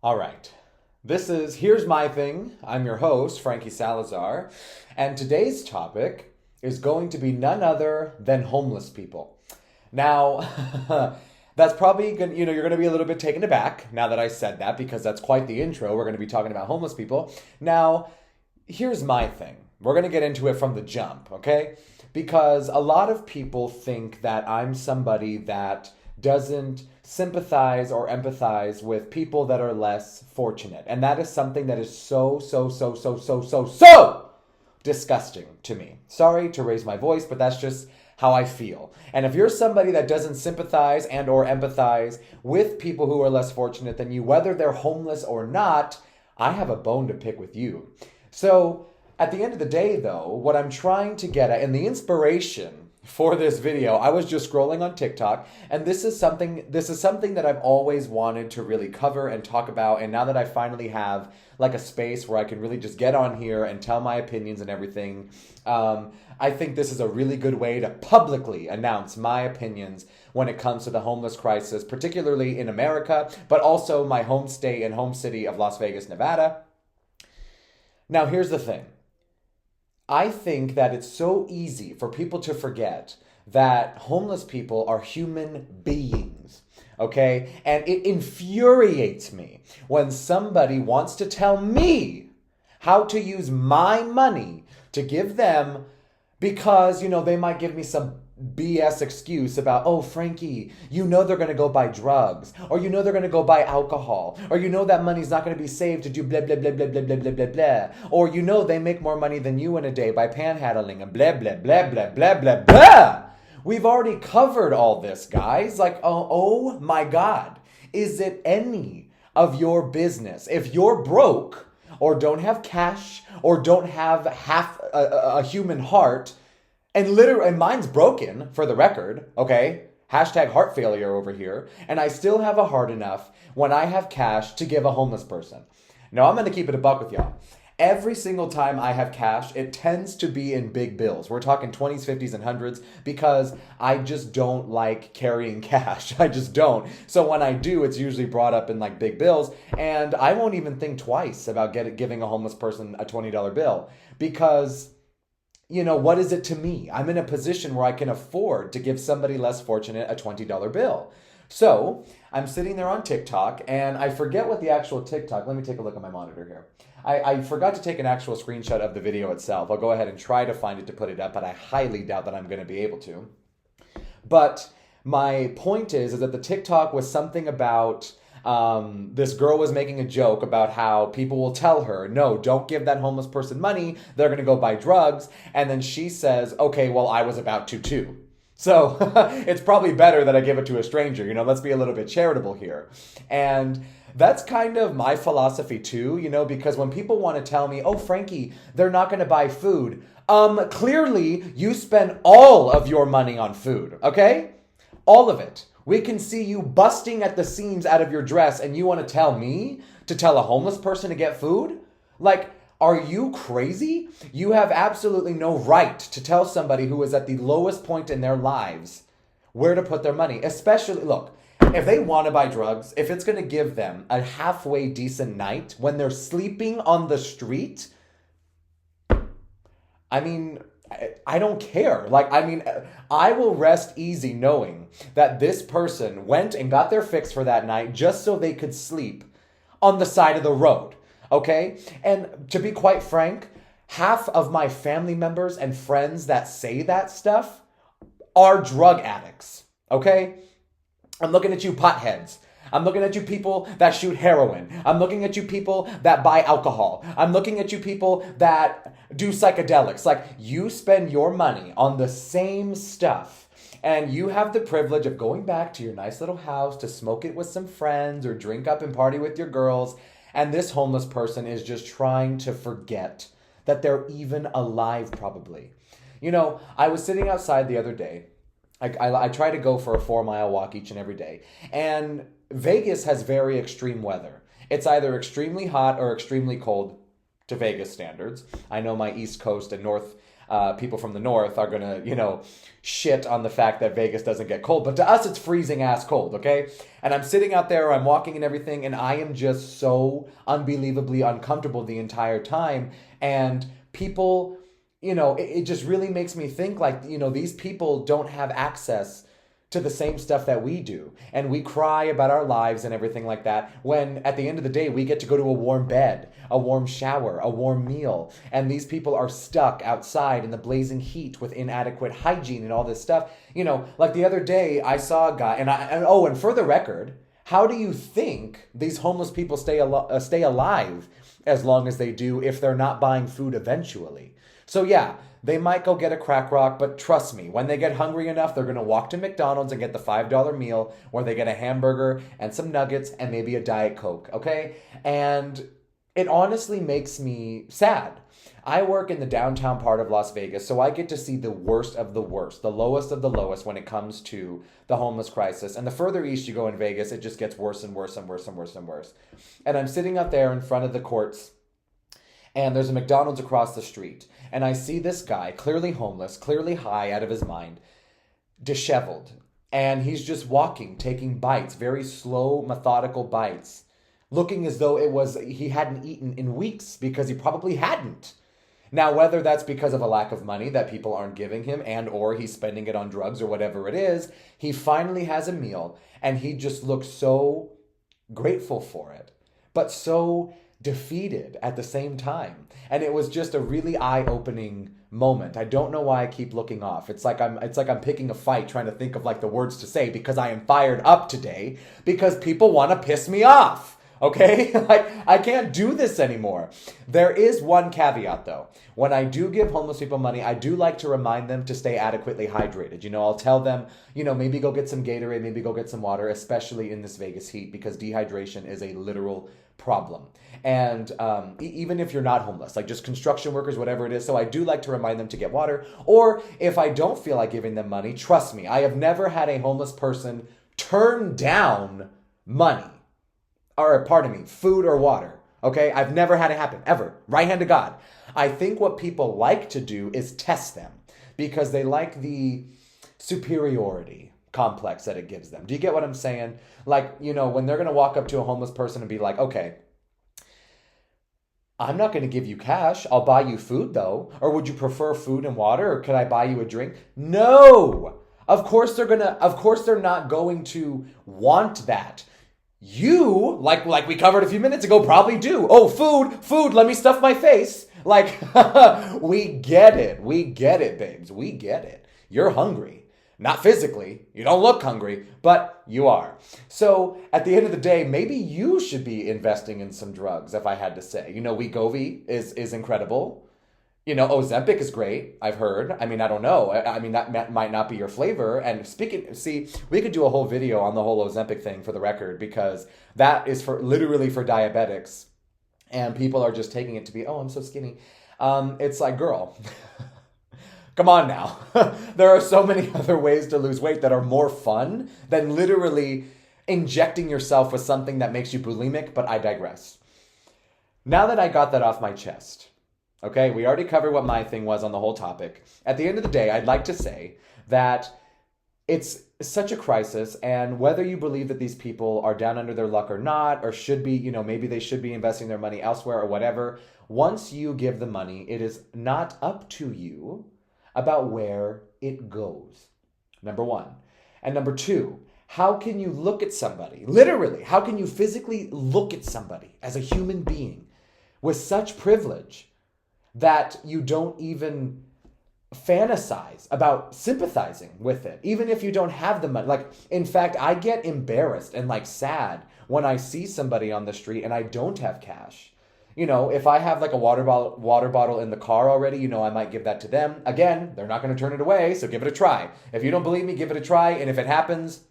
All right. Here's my thing. I'm your host, Frankie Salazar, and today's topic is going to be none other than homeless people. Now, that's probably going you're going to be a little bit taken aback now that I said that because that's quite the intro. We're going to be talking about homeless people. Now, here's my thing. We're going to get into it from the jump, okay? Because a lot of people think that I'm somebody that doesn't sympathize or empathize with people that are less fortunate. And that is something that is so disgusting to me. Sorry to raise my voice, but that's just how I feel. And if you're somebody that doesn't sympathize and or empathize with people who are less fortunate than you, whether they're homeless or not, I have a bone to pick with you. So at the end of the day, though, what I'm trying to get at, and the inspiration for this video, I was just scrolling on TikTok, and this is something that I've always wanted to really cover and talk about. And now that I finally have like a space where I can really just get on here and tell my opinions and everything, I think this is a really good way to publicly announce my opinions when it comes to the homeless crisis, particularly in America, but also my home state and home city of Las Vegas, Nevada. Now, here's the thing. I think that it's so easy for people to forget that homeless people are human beings, okay? And it infuriates me when somebody wants to tell me how to use my money to give them because, they might give me some BS excuse about, oh, Frankie, they're going to go buy drugs, or they're going to go buy alcohol, or that money's not going to be saved to do blah, blah, blah, blah, blah, blah, blah, blah, blah, or they make more money than you in a day by panhandling and blah, blah, blah, blah, blah, blah, blah. We've already covered all this, guys. Like, oh my God, is it any of your business? If you're broke, or don't have cash, or don't have half a human heart, and mine's broken, for the record, okay? Hashtag heart failure over here. And I still have a heart enough when I have cash to give a homeless person. Now, I'm going to keep it a buck with y'all. Every single time I have cash, it tends to be in big bills. We're talking 20s, 50s, and 100s because I just don't like carrying cash. I just don't. So when I do, it's usually brought up in like big bills. And I won't even think twice about giving a homeless person a $20 bill because what is it to me? I'm in a position where I can afford to give somebody less fortunate a $20 bill. So I'm sitting there on TikTok, and I forget what the actual TikTok, let me take a look at my monitor here. I forgot to take an actual screenshot of the video itself. I'll go ahead and try to find it to put it up, but I highly doubt that I'm going to be able to. But my point is that the TikTok was something about this girl was making a joke about how people will tell her, no, don't give that homeless person money. They're going to go buy drugs. And then she says, okay, well, I was about to too. So it's probably better that I give it to a stranger. Let's be a little bit charitable here. And that's kind of my philosophy too, because when people want to tell me, oh, Frankie, they're not going to buy food. Clearly you spend all of your money on food, okay? All of it. We can see you busting at the seams out of your dress, and you want to tell me to tell a homeless person to get food? Like, are you crazy? You have absolutely no right to tell somebody who is at the lowest point in their lives where to put their money. Especially, look, if they want to buy drugs, if it's going to give them a halfway decent night when they're sleeping on the street, I mean, I don't care. I will rest easy knowing that this person went and got their fix for that night just so they could sleep on the side of the road. Okay? And to be quite frank, half of my family members and friends that say that stuff are drug addicts. Okay? I'm looking at you potheads. I'm looking at you people that shoot heroin. I'm looking at you people that buy alcohol. I'm looking at you people that do psychedelics. Like, you spend your money on the same stuff, and you have the privilege of going back to your nice little house to smoke it with some friends or drink up and party with your girls, and this homeless person is just trying to forget that they're even alive, probably. I was sitting outside the other day. I try to go for a 4-mile walk each and every day, and Vegas has very extreme weather. It's either extremely hot or extremely cold to Vegas standards. I know my East Coast and North people from the north are gonna, shit on the fact that Vegas doesn't get cold. But to us, it's freezing ass cold, okay? And I'm sitting out there, I'm walking and everything, and I am just so unbelievably uncomfortable the entire time. And people, it just really makes me think like, these people don't have access to the same stuff that we do. And we cry about our lives and everything like that, when at the end of the day, we get to go to a warm bed, a warm shower, a warm meal. And these people are stuck outside in the blazing heat with inadequate hygiene and all this stuff. Like the other day, I saw a guy, and for the record, how do you think these homeless people stay alive as long as they do if they're not buying food eventually? So yeah, they might go get a crack rock, but trust me, when they get hungry enough, they're going to walk to McDonald's and get the $5 meal where they get a hamburger and some nuggets and maybe a Diet Coke, okay? And it honestly makes me sad. I work in the downtown part of Las Vegas, so I get to see the worst of the worst, the lowest of the lowest when it comes to the homeless crisis. And the further east you go in Vegas, it just gets worse and worse and worse and worse and worse. And I'm sitting out there in front of the courts, and there's a McDonald's across the street. And I see this guy, clearly homeless, clearly high out of his mind, disheveled. And he's just walking, taking bites, very slow, methodical bites, looking as though he hadn't eaten in weeks, because he probably hadn't. Now, whether that's because of a lack of money that people aren't giving him, and or he's spending it on drugs or whatever it is, he finally has a meal, and he just looks so grateful for it, but so defeated at the same time. And it was just a really eye-opening moment. I don't know why I keep looking off. It's like I'm picking a fight trying to think of like the words to say, because I am fired up today because people want to piss me off. Okay? Like, I can't do this anymore. There is one caveat though. When I do give homeless people money, I do like to remind them to stay adequately hydrated. I'll tell them, maybe go get some Gatorade, maybe go get some water, especially in this Vegas heat, because dehydration is a literal problem. And even if you're not homeless, like just construction workers, whatever it is. So I do like to remind them to get water. Or if I don't feel like giving them money, trust me, I have never had a homeless person turn down money. Or, pardon me, food or water. Okay? I've never had it happen, ever. Right hand to God. I think what people like to do is test them, because they like the superiority complex that it gives them. Do you get what I'm saying? Like, when they're going to walk up to a homeless person and be like, okay, I'm not going to give you cash. I'll buy you food though. Or would you prefer food and water? Or could I buy you a drink? No! Of course they're not going to want that. You, like we covered a few minutes ago, probably do. Oh, food, let me stuff my face. Like, we get it, babes. We get it. You're hungry. Not physically. You don't look hungry, but you are. So at the end of the day, maybe you should be investing in some drugs, if I had to say. Wegovy is incredible. Ozempic is great, I've heard. I mean, I don't know. I mean, that might not be your flavor. And we could do a whole video on the whole Ozempic thing, for the record, because that is literally for diabetics. And people are just taking it to be, oh, I'm so skinny. It's like, girl, come on now. There are so many other ways to lose weight that are more fun than literally injecting yourself with something that makes you bulimic, but I digress. Now that I got that off my chest, okay, we already covered what my thing was on the whole topic. At the end of the day, I'd like to say that it's such a crisis, and whether you believe that these people are down under their luck or not, or should be, maybe they should be investing their money elsewhere or whatever, once you give the money, it is not up to you about where it goes. Number one. And number two, how can you look at somebody, literally, how can you physically look at somebody as a human being with such privilege that you don't even fantasize about sympathizing with it, even if you don't have the money? Like, in fact, I get embarrassed and sad when I see somebody on the street and I don't have cash. If I have like a water bottle in the car already, I might give that to them. Again, they're not going to turn it away, so give it a try. If you don't believe me, give it a try. And if it happens,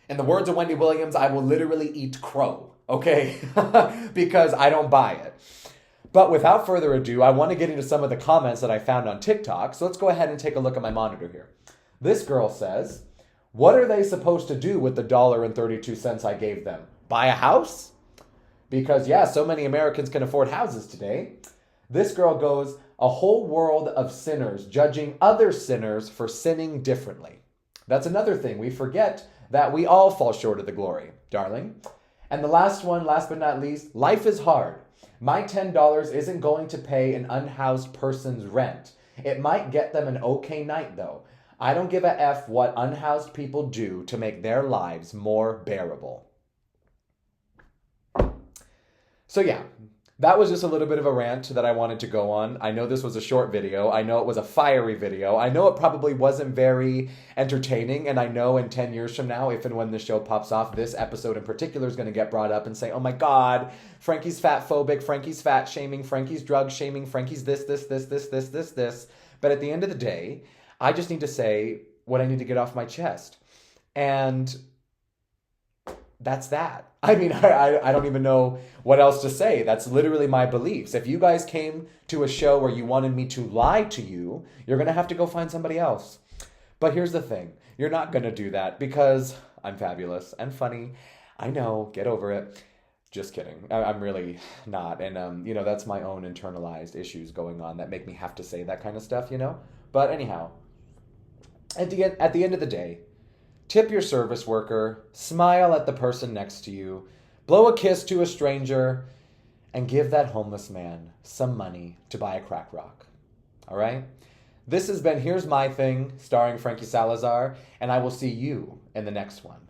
in the words of Wendy Williams, I will literally eat crow, okay? Because I don't buy it. But without further ado, I want to get into some of the comments that I found on TikTok. So let's go ahead and take a look at my monitor here. This girl says, what are they supposed to do with the $1.32 I gave them? Buy a house? Because, yeah, so many Americans can afford houses today. This girl goes, a whole world of sinners judging other sinners for sinning differently. That's another thing. We forget that we all fall short of the glory, darling. And the last one, last but not least, life is hard. My $10 isn't going to pay an unhoused person's rent. It might get them an okay night, though. I don't give a F what unhoused people do to make their lives more bearable. So yeah, that was just a little bit of a rant that I wanted to go on. I know this was a short video. I know it was a fiery video. I know it probably wasn't very entertaining. And I know in 10 years from now, if and when the show pops off, this episode in particular is going to get brought up and say, oh my God, Frankie's fat phobic, Frankie's fat shaming, Frankie's drug shaming, Frankie's this. But at the end of the day, I just need to say what I need to get off my chest. And that's that. I mean, I don't even know what else to say. That's literally my beliefs. If you guys came to a show where you wanted me to lie to you, you're going to have to go find somebody else. But here's the thing. You're not going to do that because I'm fabulous and funny. I know. Get over it. Just kidding. I'm really not. And, that's my own internalized issues going on that make me have to say that kind of stuff, But anyhow, at the end of the day, tip your service worker, smile at the person next to you, blow a kiss to a stranger, and give that homeless man some money to buy a crack rock. All right? This has been Here's My Thing, starring Frankie Salazar, and I will see you in the next one.